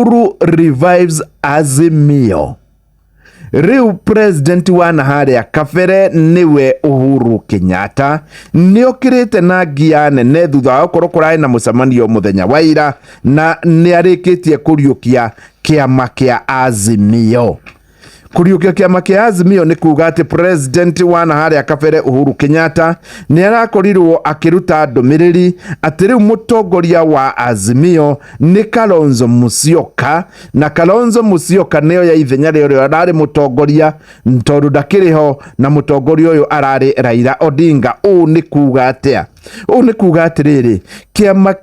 Uhuru revives Azimio. Riu president wa naharia kabere niwe Uhuru Kenyatta niokirite na ngia nene thutha wa korwo kurai na mucemanio muthenya wa ira na niarikitie kuriukia kiama kia Azimio. Kuriukia kiama kia Azimio ni kuga ati president wa naharia kabere Uhuru Kenyatta ni arakorirwo akiruta ndumiriri ati riu mutongoria wa Azimio ni Kalonzo Musyoka, na Kalonzo Musyoka neo ya ithenya rĩo arari mutongoria ntondu ndakiriho na mutongoria uyu arari Raila Odinga. U ni kuga atia? U ni kuga atiriri kiama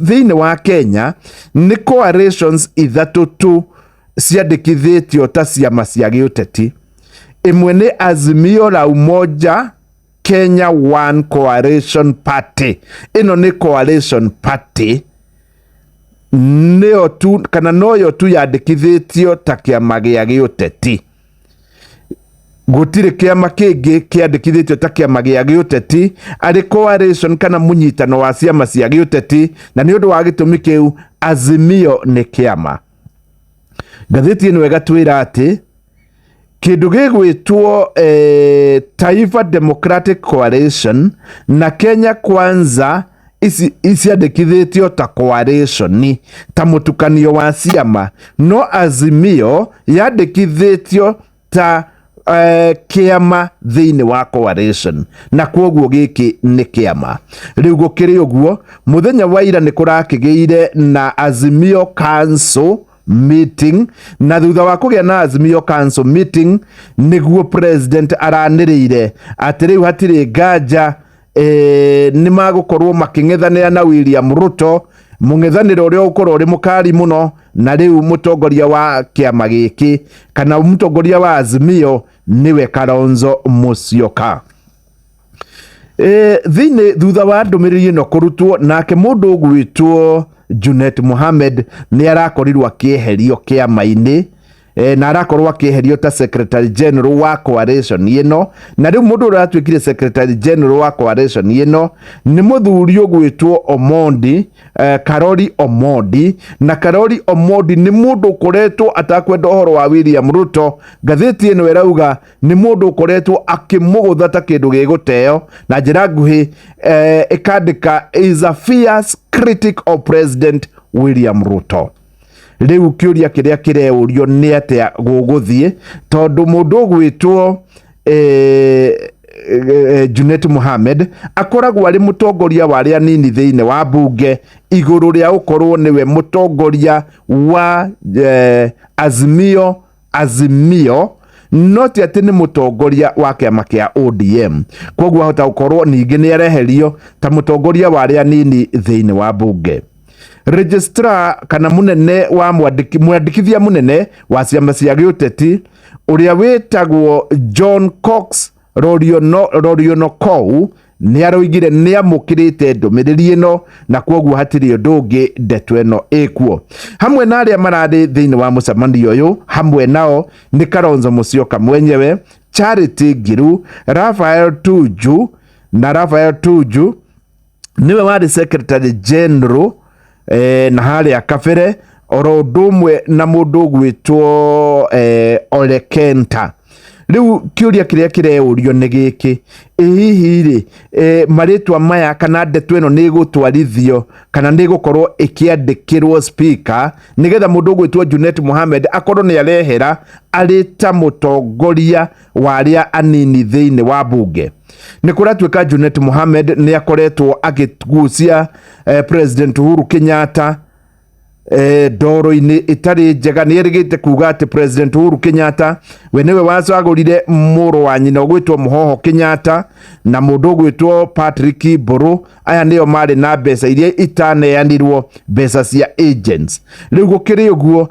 thiini wa Kenya ni coalitions ithatu tu ciandikithitio ta ciama cia giuteti. Imwe ni Azimio la Umoja Kenya One Coalition Party. Ino ni coalition party neo tu kana noyo tu yandikithitio ta kiama gia giuteti. Gutire kiama kingi kiandikithitio ta kiama gia giuteti ari coalition kana munyitano wa ciama cia giuteti, na ni undu wa gitumi kiu Azimio ni kiama. Gatheti ino egatwira ati kindu gigwitwo Taifa Democratic Coalition na Kenya Kwanza isiandikithitio ta coalition ta mutukanio wa ciama, no Azimio yandikithitio ta kiama thiini wa coalition, na kwoguo giki ni kiama. Riu gukiri uguo muthenya wa ira ni kurakigeire na Azimio Council meeting, na thutha wa kugia na Azimio Council meeting niguo president aranirire ati riu hatiri nganja ni magukorwo making'ethanira na William Ruto, mung'ethaniro uria ukorwo uri mukari muno, na riu mutongoria wa kiama giki kana mutongoria wa Azimio niwe Kalonzo Musyoka. Thiini thutha wa ndumiriri ino kurutwo, nake mundu ugwitwo Junet Mohamed ni arakorirwo akieherio kiama-ini na arakorwo akieherio ta secretary general wa coalition ino, na riu mundu uratwikire secretary general wa coalition ino ni muthuri ugwitwo Omondi, Karori Omondi, na Karori Omondi ni mundu ukoretwo atakwenda uhoro wa William Ruto. Gatheti ino irauga ni mundu ukoretwo akimugutha ta kindu giguteo, na njira nguhi ikandika is a fierce critic of President William Ruto. Riu kiuria kiria kireurio ni atia guguthie, tondu mundu ugwitwo Junet Mohamed akoragwo ari mutongoria wa ria nini thiini wa bunge iguru ria ukorwo niwe mutongoria wa Azimio not ati ni mutongoria wa kiama kia ODM. Kwoguo ahota gukorwo ningi ni areherio ta mutongoria wa ria nini thiini wa bunge. Registrar kana munene wa mwandikithia munene wa ciama cia giuteti uria witagwo John Cox Roriono Kou ni aroigire ni amukirite ndumiriri ino, na kwoguo hatiri undu ungi ndeto ino ikuo. Hamwe na aria marari thiini wa mucemanio uyu, hamwe nao ni Kalonzo Musyoka mwenyewe, Charity Ngilu, Raphael Tuju, na Raphael Tuju niwe wari secretary general na haria kabere, oro ndumwe na mundu ugwitwo Ole Kenta. Riu kiuria kiria kireurio ni giki, hihi ri maritwa maya kana ndeto ino ni gutwarithio kana ni gukorwo ikiandikirwo speaker nigetha mundu ugwitwo Junet Mohamed akorwo ni arehera ari ta mutongoria wa aria anini thiini wa bunge. Ni kuratwika Junet Mohamed ni akoretwo agigucia President Uhuru Kenyatta ndoro-ini itari njega. Ni erigite kuga ati President Uhuru Kenyatta we niwe wacagurire muru wa nyina ugwitwo Muhoho Kenyatta na mundu ugwitwo Patrick Mburu. Aya nio mari na mbeca iria itaneanirwo, mbeca cia agents. Riu gukiri uguo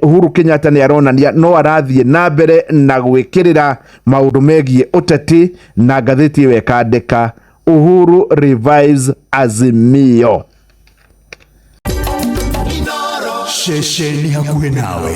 Uhuru Kenyatta ni aronania no arathie na mbere na gwikirira maundu megie uteti, na gatheti wekandika Uhuru revives Azimio. Shesheni hakuhe nawe.